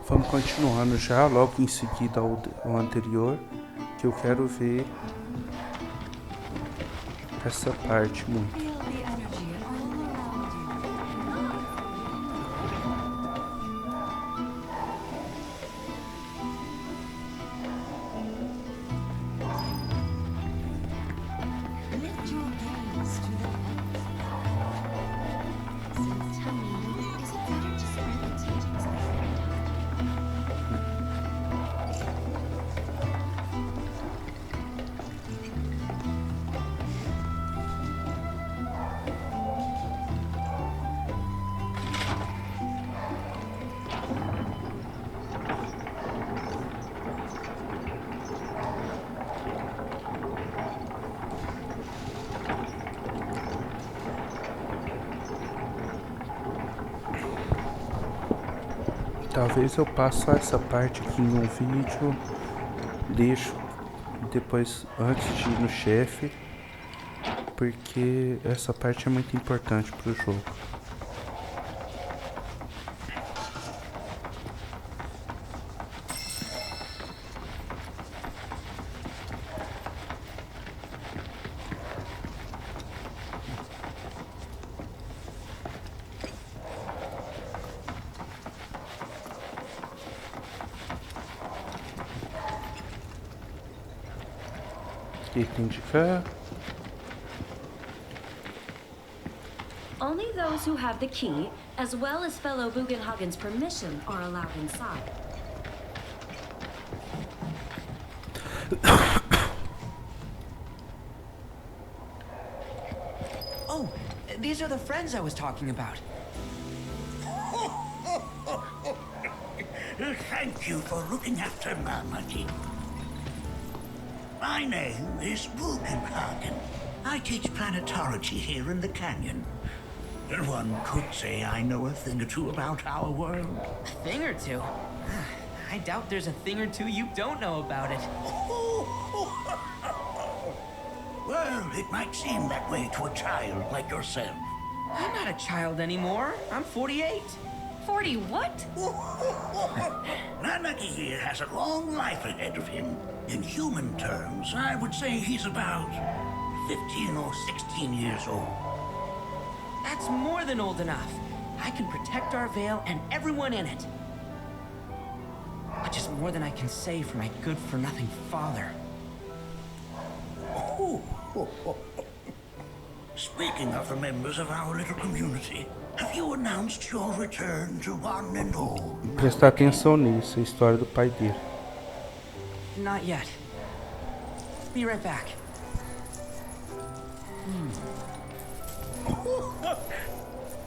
Vamos continuando já, logo em seguida ao anterior, que eu quero ver essa parte muito. Talvez eu passe só essa parte aqui em um vídeo, deixo depois antes de ir no chefe, porque essa parte é muito importante pro jogo. O que tem de cá? Only those who have the key, as well as fellow Bugenhagen's permission, are allowed inside. Oh, these are the friends I was talking about. Thank you for looking after Marmaduke. My name is Bugenhagen. I teach planetology here in the canyon. One could say I know a thing or two about our world. A thing or two? I doubt there's a thing or two you don't know about it. Well, it might seem that way to a child like yourself. I'm not a child anymore. I'm 48. 40 what? Nanaki here has a long life ahead of him. In human terms, I would say he's about 15 or 16 years old. That's more than old enough. I can protect our Vale and everyone in it. Which is more than I can say for my good-for-nothing father. Speaking of the members of our little community, have you announced your return to one and all? Prestar atenção nisso, a história do pai dele. Not yet. Be right back.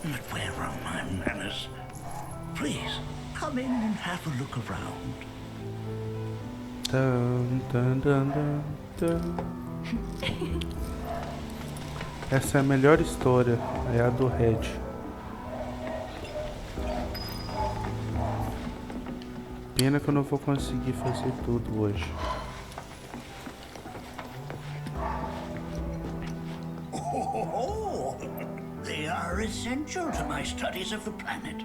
But where are my manners? Please, come in and have a look around. Dun, dun, dun, dun, dun. Essa é a melhor história, é a do Red. Pena que eu não vou conseguir fazer tudo hoje. They are essential to my studies of the planet.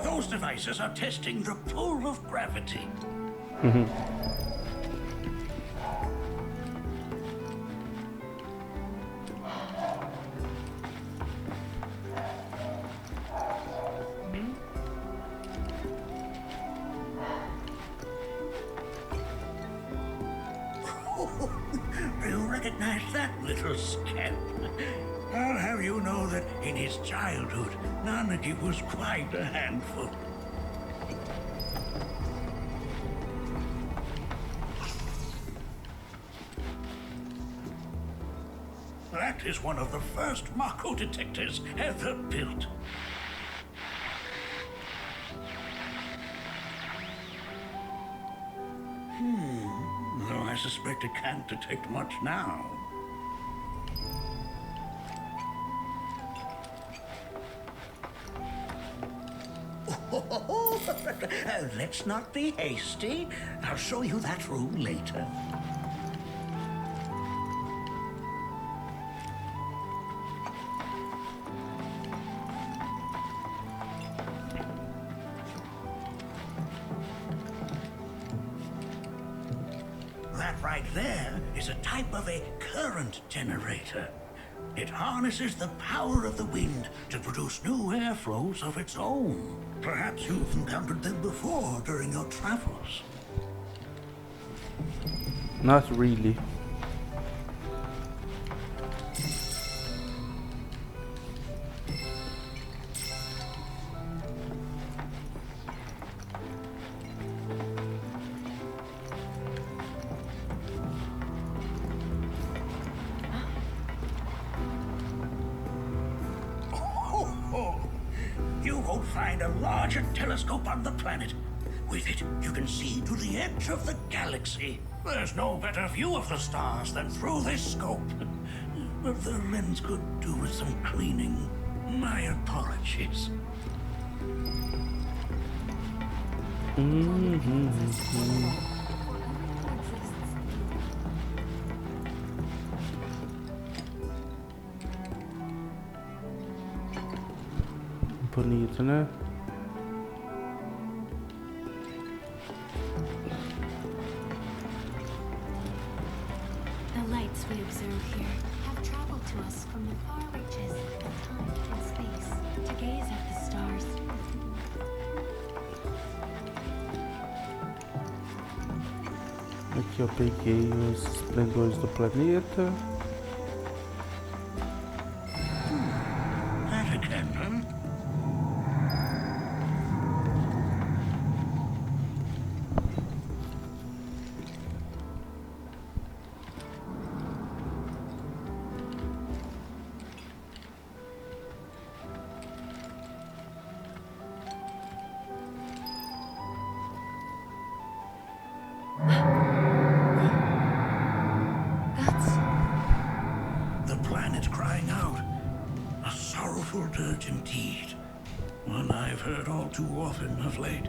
Those devices are testing the pull of gravity. You recognize that little scamp? I'll have you know that in his childhood, Nanaki was quite a handful. That is one of the first Mako detectors ever built. Though I suspect it can't detect much now. let's not be hasty. I'll show you that room later. That right there is a type of a current generator. It harnesses the power of the wind to produce new airflows of its own. Perhaps you've encountered them before during your travels. Not really. You won't find a larger telescope on the planet. With it, you can see to the edge of the galaxy. There's no better view of the stars than through this scope. But the lens could do with some cleaning. My apologies. Bonito, né? The lights we observe here have traveled to us from the far reaches of time and space to gaze at the stars. Aqui eu peguei os esplendores do planeta. That again, huh? That's... The planet crying out. A sorrowful dirge indeed. One I've heard all too often of late.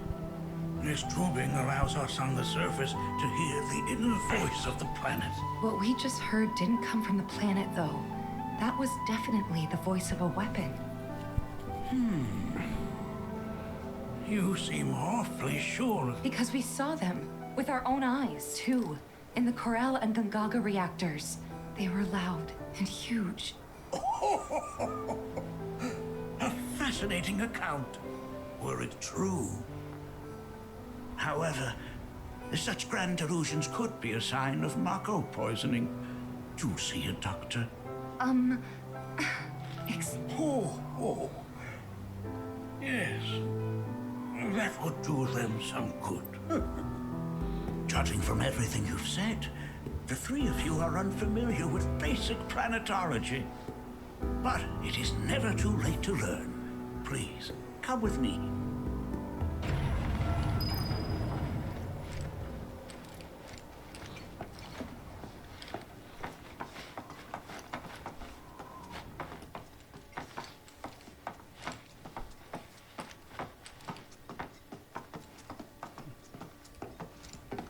This tubing allows us on the surface to hear the inner voice of the planet. What we just heard didn't come from the planet, though. That was definitely the voice of a weapon. You seem awfully sure of... Because we saw them with our own eyes, too. In the Corel and Gungaga reactors. They were loud and huge. A fascinating account, were it true. However, such grand delusions could be a sign of Mako poisoning. Do see a doctor. Oh. Yes. That would do them some good. Judging from everything you've said, the three of you are unfamiliar with basic planetology. But it is never too late to learn. Please, come with me.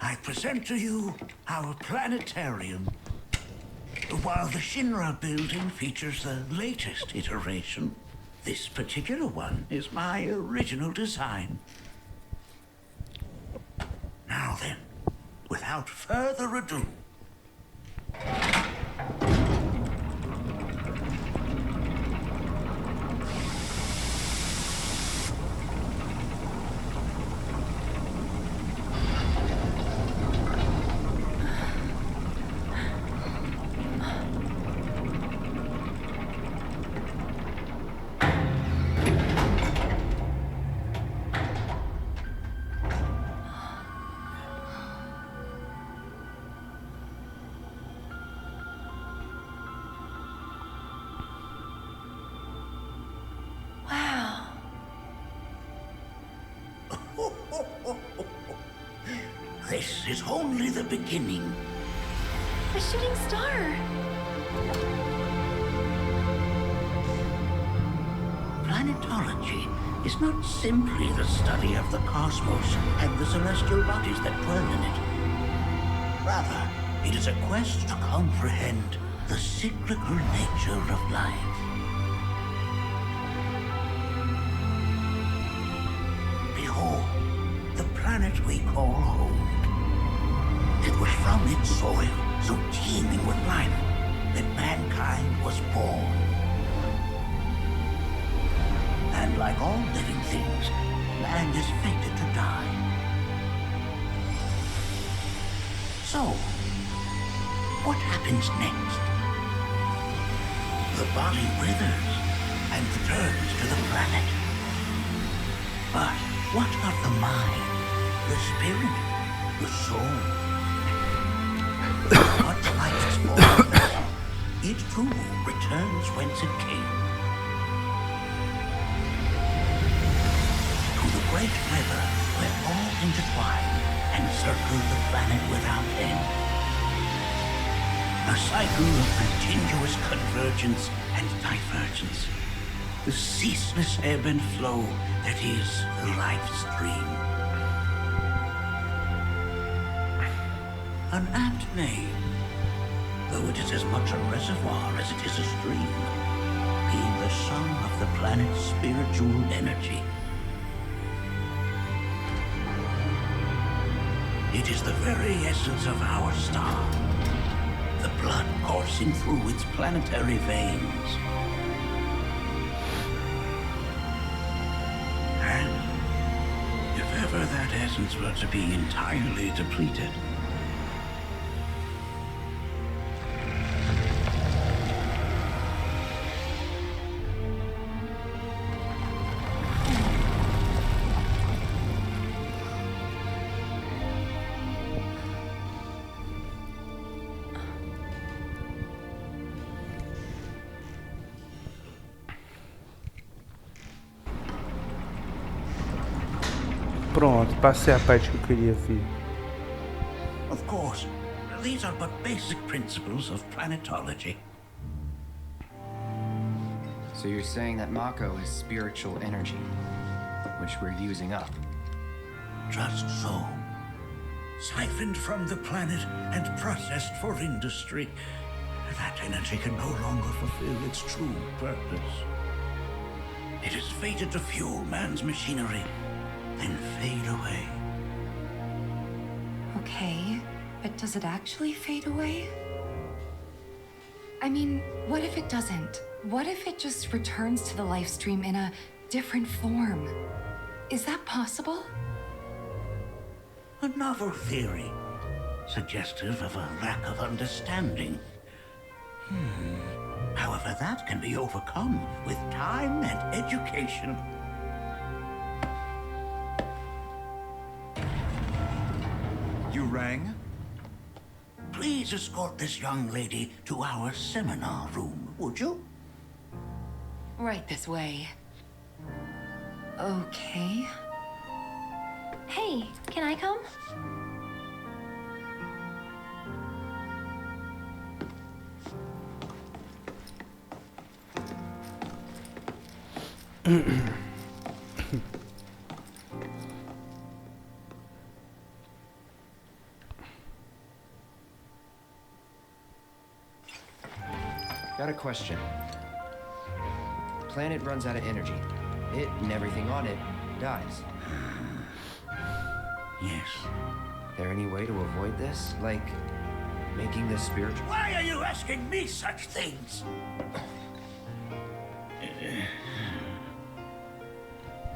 I present to you our planetarium. While the Shinra building features the latest iteration, this particular one is my original design. Now then, without further ado, this is only the beginning. A shooting star! Planetology is not simply the study of the cosmos and the celestial bodies that dwell in it. Rather, it is a quest to comprehend the cyclical nature of life. Behold, the planet we call home. It was from its soil, so teeming with life, that mankind was born. And like all living things, man is fated to die. So, what happens next? The body withers and returns to the planet. But what of the mind, the spirit, the soul? Much like its forefathers, it too returns whence it came. To the great river where all intertwine and circle the planet without end. A cycle of continuous convergence and divergence. The ceaseless ebb and flow that is the life stream. An apt name, though it is as much a reservoir as it is a stream, being the sum of the planet's spiritual energy. It is the very essence of our star, the blood coursing through its planetary veins. And if ever that essence were to be entirely depleted, Pronto, passei a parte que eu queria ver. of course, these are but basic principles of planetology. So you're saying that Mako is spiritual energy, which we're using up. Just so. Siphoned from the planet and processed for industry, that energy can no longer fulfill its true purpose. It is fated to fuel man's machinery, then fade away. Okay, but does it actually fade away? I mean, what if it doesn't? What if it just returns to the life stream in a different form? Is that possible? A novel theory, suggestive of a lack of understanding. However, that can be overcome with time and education. You rang? Please escort this young lady to our seminar room, would you? Right this way. Okay. Hey, can I come? Got a question. The planet runs out of energy. It and everything on it dies. Yes. There any way to avoid this? Like, making this spiritual? Why are you asking me such things?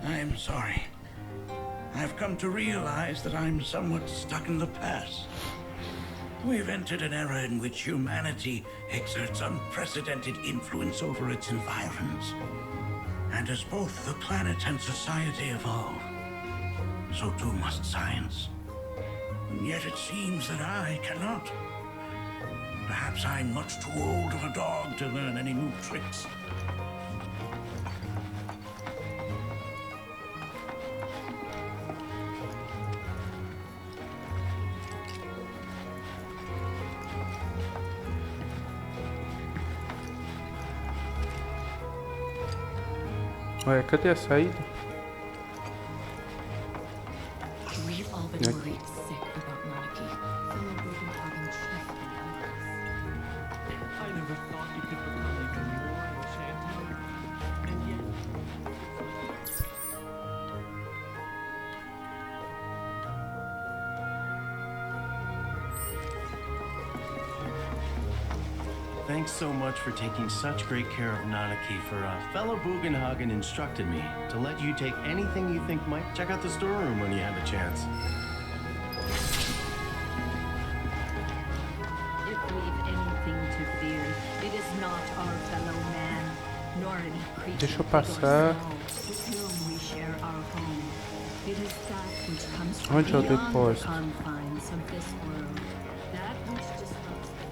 I'm sorry. I've come to realize that I'm somewhat stuck in the past. We've entered an era in which humanity exerts unprecedented influence over its environs. And as both the planet and society evolve, so too must science. And yet it seems that I cannot. Perhaps I'm much too old of a dog to learn any new tricks. Ué, cadê a saída? Thanks so much for taking such great care of Nanaki for us. Fellow Bugenhagen instructed me to let you take anything you think might. Check out the storeroom when you have a chance. If we've anything to fear, it is not our fellow man, nor any creature Deixa eu big or passar. small, with whom we share our home. It is that which comes from Onde é o beyond the depósito? confines of this world. That which disrupts the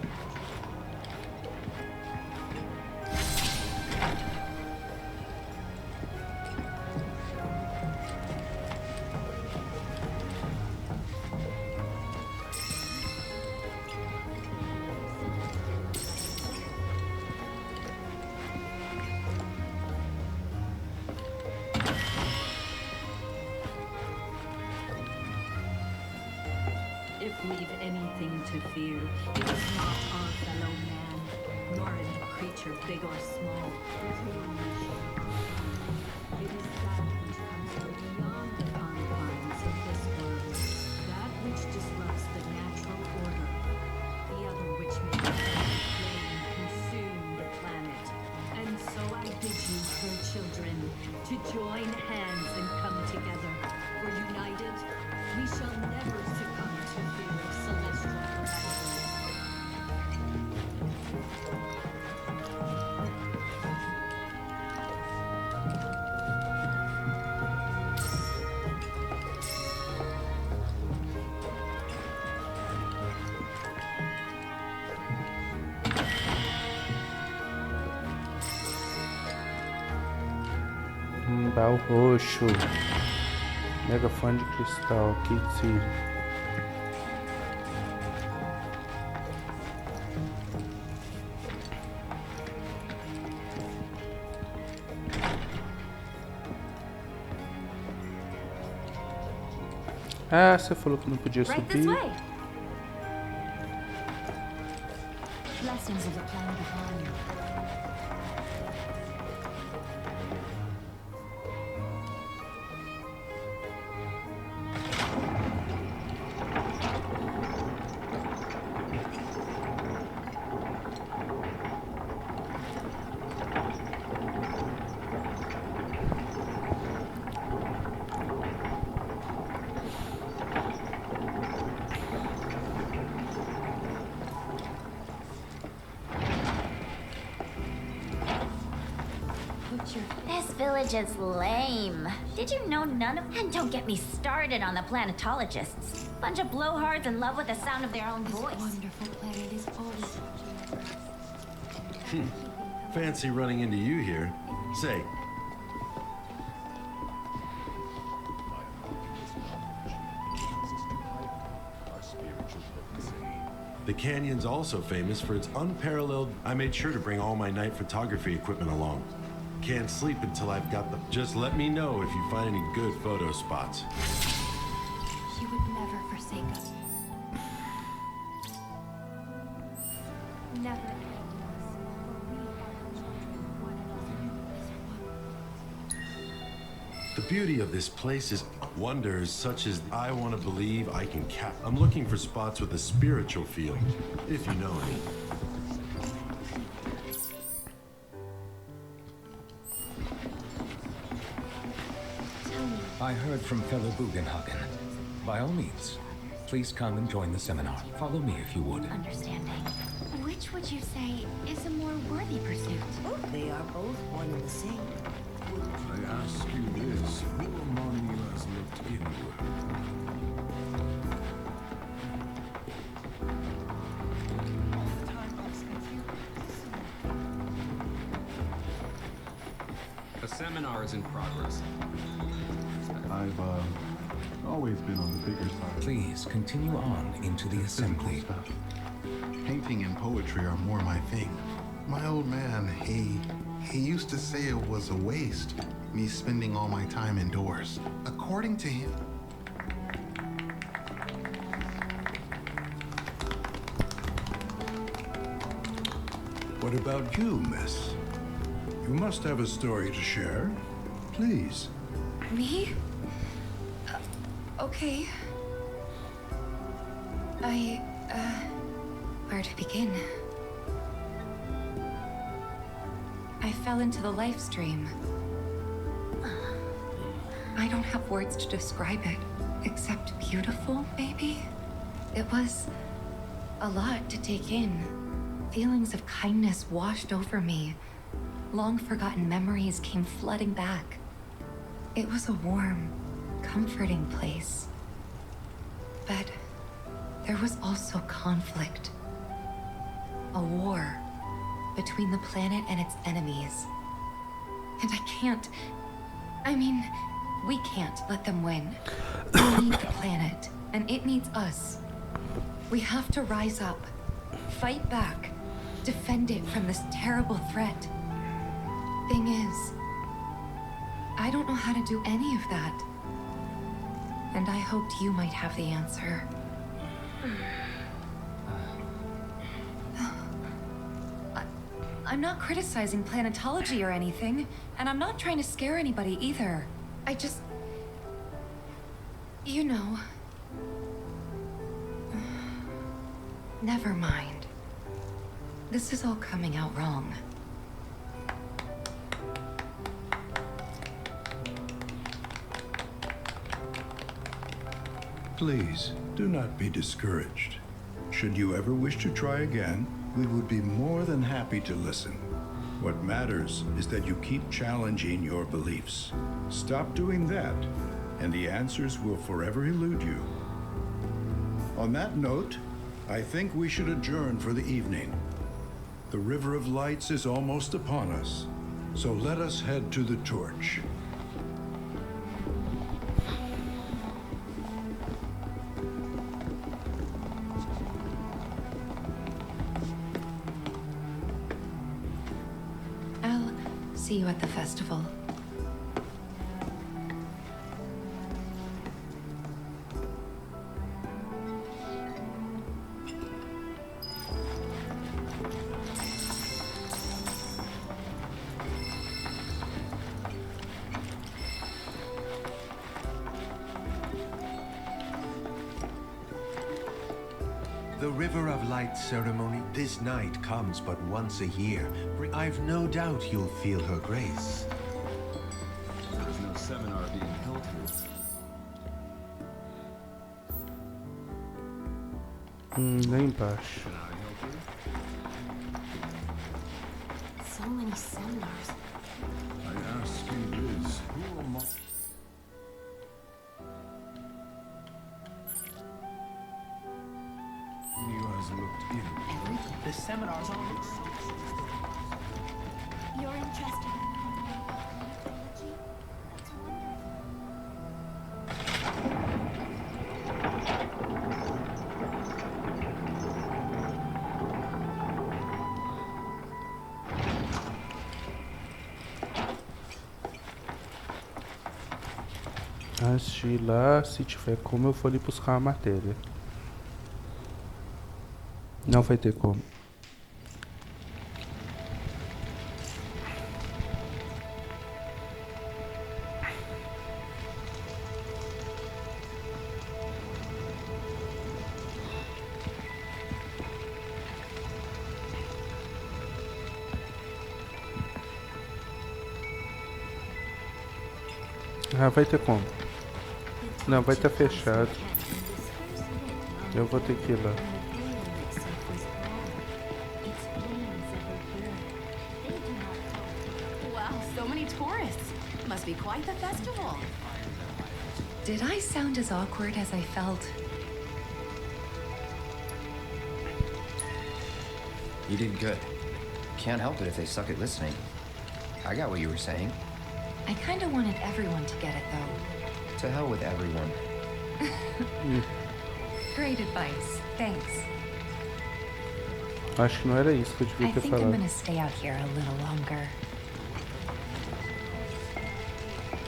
If we've anything to fear, it is not our fellow man, nor any creature big or small, with whom we share our home. It is that which comes from beyond the confines of this world, that which disrupts the natural order, the other which may consume the planet. And so I bid you, her children, to join hands and come together. For united, we shall never succumb to fear of celestial calamity. Baú roxo. Megafone de cristal. Kit. Ah, você falou que não podia Right this subir. way. Blessings of the planet upon you. This village is lame. Did you know none of... And don't get me started on the planetologists. Bunch of blowhards in love with the sound of their own voice. Wonderful planet is always Fancy running into you here. Say, the canyon's also famous for its unparalleled... I made sure to bring all my night photography equipment along. Can't sleep until I've got them. Just let me know if you find any good photo spots. She would never forsake us. Never abandon us, for we are the children of one another. The beauty of this place is wonders such as I want to believe I can cap. I'm looking for spots with a spiritual feel, if you know any. I heard from fellow Bugenhagen. By all means, please come and join the seminar. Follow me if you would. Understanding. Which would you say is a more worthy pursuit? They are both one and the same. I ask you this, who among you has looked inward? A seminar is in progress. I've always been on the bigger side. Please continue on into the assembly. Stuff. Painting and poetry are more my thing. My old man, he used to say it was a waste, me spending all my time indoors. According to him... What about you, miss? You must have a story to share. Please. Me? Okay. Where to begin? I fell into the life stream. I don't have words to describe it, except beautiful, maybe? It was a lot to take in. Feelings of kindness washed over me. Long forgotten memories came flooding back. It was a warm, comforting place. But there was also conflict. A war between the planet and its enemies. And we can't let them win. We need the planet, and it needs us. We have to rise up, fight back, defend it from this terrible threat. Thing is, I don't know how to do any of that. And I hoped you might have the answer. I'm not criticizing planetology or anything, and I'm not trying to scare anybody either. I just... You know... Never mind. This is all coming out wrong. Please, do not be discouraged. Should you ever wish to try again, we would be more than happy to listen. What matters is that you keep challenging your beliefs. Stop doing that, and the answers will forever elude you. On that note, I think we should adjourn for the evening. The River of Lights is almost upon us, so let us head to the torch. I'll see you at the festival. The River of Light ceremony this night comes but once a year. I've no doubt you'll feel her grace. There's no seminar being held here. Lá embaixo. So many seminars. I ask you this, who among... You has looked in. The seminars are... You're interested in technology? That's wonderful. Antes de ir lá, se tiver como, eu vou ali buscar a matéria. Não vai ter como. Ah, vai ter como. Não, vai estar fechado. Eu vou ter que ir lá. Wow, so many tourists. Must be quite the festival. Did I sound as awkward as I felt? You did good. Can't help it if they suck at listening. I got what you were saying. I kinda wanted everyone to get it, though. To hell with everyone. Great advice. Thanks. Acho que não era isso que eu I devia ter think I'm falado. gonna stay out here a little longer.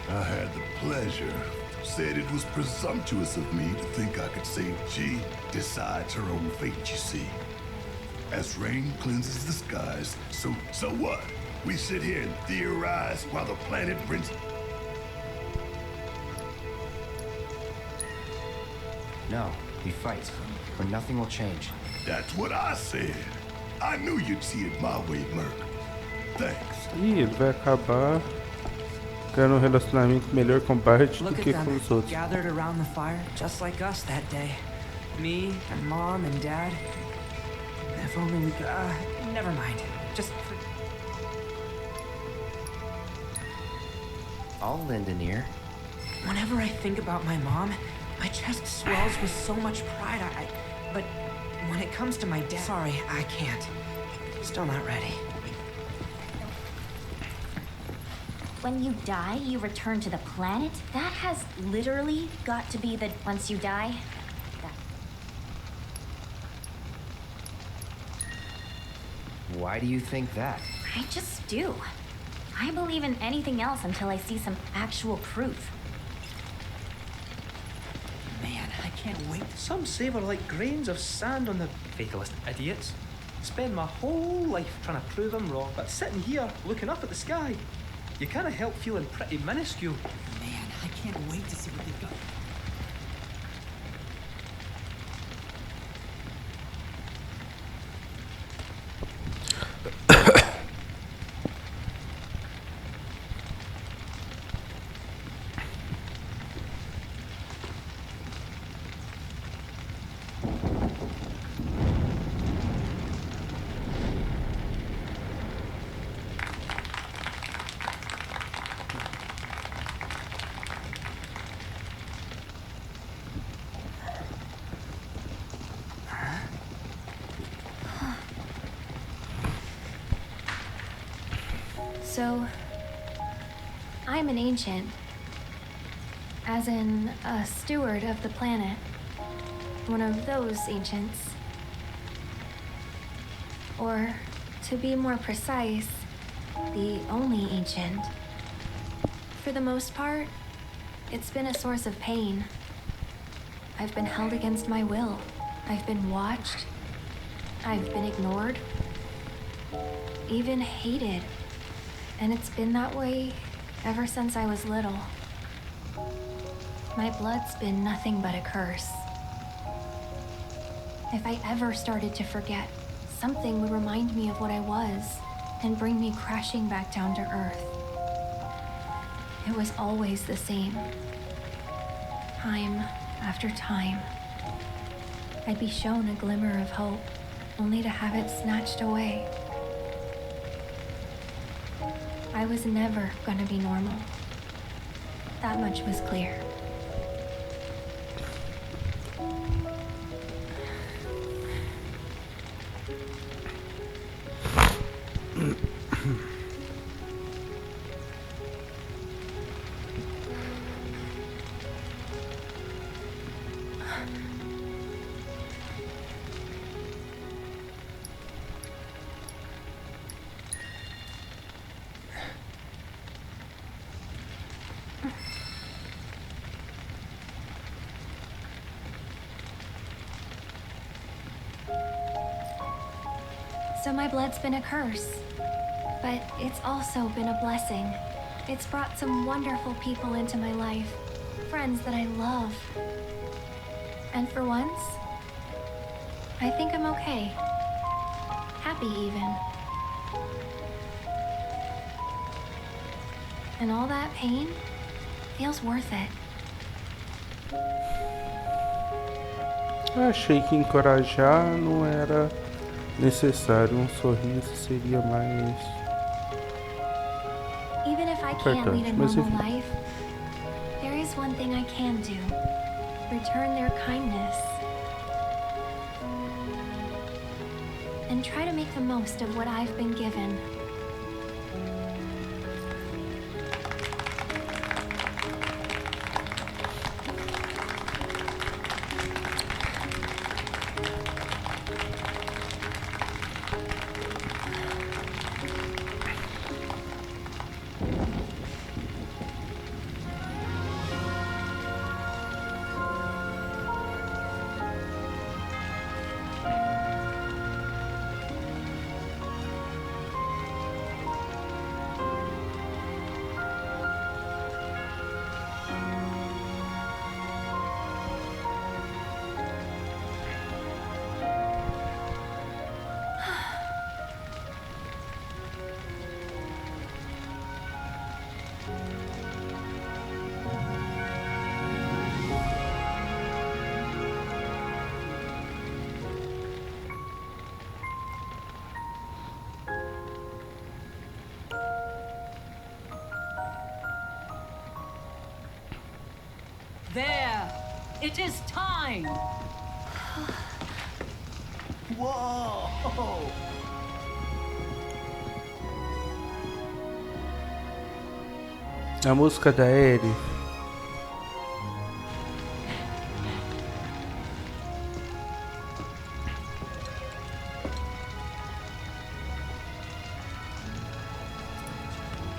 I had the pleasure. Said it was presumptuous of me to think I could save G. Decides her own fate, you see. As rain cleanses the skies, so what? We sit here and theorize while the planet brings... No, we fight, or nothing will change. That's what I said. I knew you'd see it my way, Merc. Thanks. Ih, ele vai acabar criando um relacionamento melhor com Bart do Look at que com them, os outros. gathered around the fire, just like us that day. Me and Mom and Dad. If only we could. Never mind. Just. I'll lend an ear. Whenever I think about my mom, my chest swells with so much pride. But when it comes to my dad, sorry, I can't. Still not ready. When you die, you return to the planet? That has literally got to be the once you die. Why do you think that? I just do. I believe in anything else until I see some actual proof. Man, I can't wait. Some savor like grains of sand on the fatalist idiots. Spend my whole life trying to prove I'm wrong, but sitting here looking up at the sky, you can't help feeling pretty minuscule. Man, I can't wait to see what they've got. So, I'm an ancient. As in, a steward of the planet. One of those ancients. Or, to be more precise, the only ancient. For the most part, it's been a source of pain. I've been held against my will. I've been watched. I've been ignored. Even hated. And it's been that way ever since I was little. My blood's been nothing but a curse. If I ever started to forget, something would remind me of what I was and bring me crashing back down to Earth. It was always the same. Time after time. I'd be shown a glimmer of hope, only to have it snatched away. I was never gonna be normal. That much was clear. So my blood's been a curse, but it's also been a blessing. It's brought some wonderful people into my life, friends that I love. And for once, I think I'm okay. Happy even. And all that pain feels worth it. Achei que encorajar não era necessário, um sorriso seria mais Even if I can't lead a importante, mas normal enfim. life, there is one thing I can do. Return their kindness. And try to make the most of what I've been given. There! It is time! Whoa! A música da Ellie.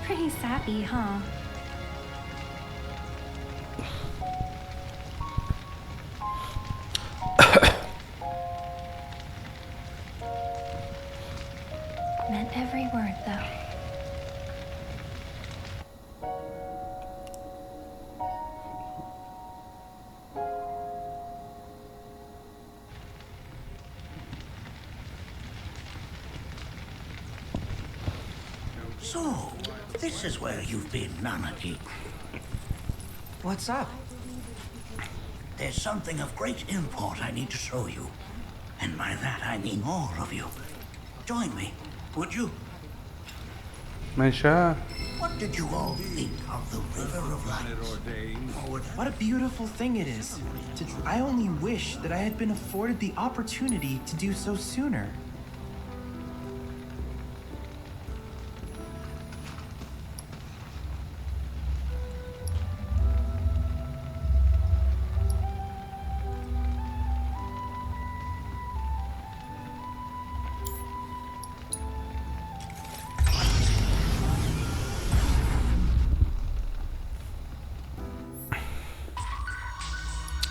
Pretty sappy, huh? Meant every word, though. So, this is where you've been, Nanaki. What's up? There's something of great import I need to show you. And by that I mean all of you. Join me, would you? Mas já... What did you all think of the River of Light? What a beautiful thing it is. I only wish that I had been afforded the opportunity to do so sooner.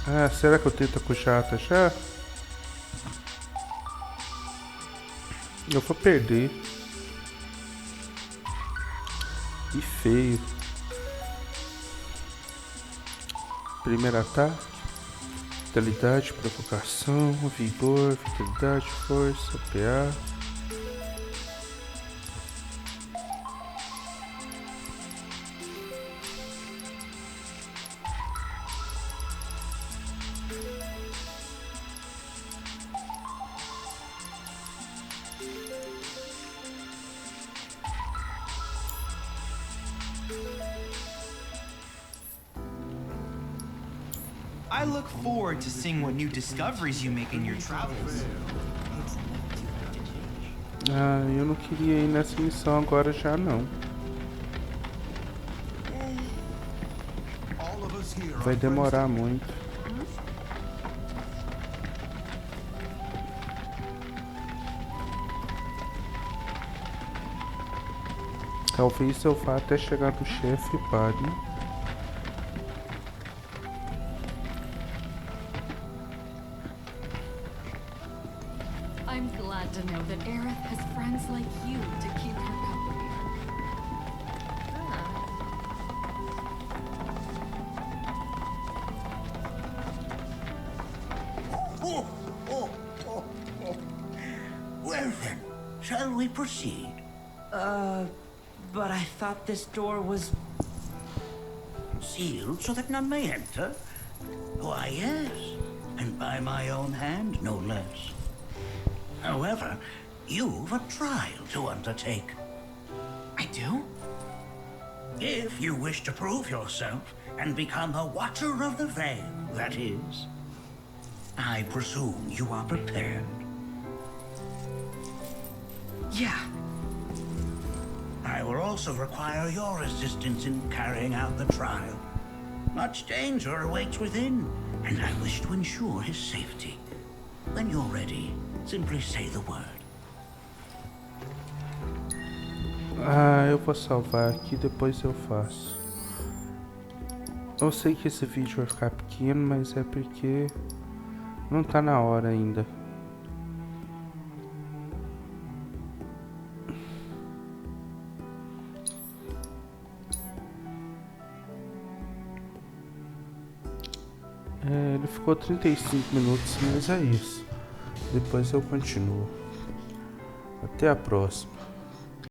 Ah, será que eu tento com chata já? Eu vou perder. E feio. Primeiro ataque. Vitalidade, provocação, vigor, vitalidade, força, PA. I look forward to seeing what new discoveries you make in your travels. Ah, eu não queria ir nessa missão agora já não. Vai demorar muito. Talvez eu vá até chegar no chefe e pare. I'm glad to know that Aerith has friends like you to keep her company. Oh, oh, oh, oh. Well then, shall we proceed? But I thought this door was... Sealed so that none may enter? Why, yes. And by my own hand, no less. However, you've a trial to undertake. I do? If you wish to prove yourself and become a Watcher of the Veil, that is. I presume you are prepared. Yeah. I will also require your assistance in carrying out the trial. Much danger awaits within, and I wish to ensure his safety. When you're ready, simply say the word. Ah, eu vou salvar aqui, depois eu faço. Eu sei que esse vídeo vai ficar pequeno, mas é porque não tá na hora ainda. Ele ficou 35 minutos, mas é isso. Depois eu continuo. Até a próxima.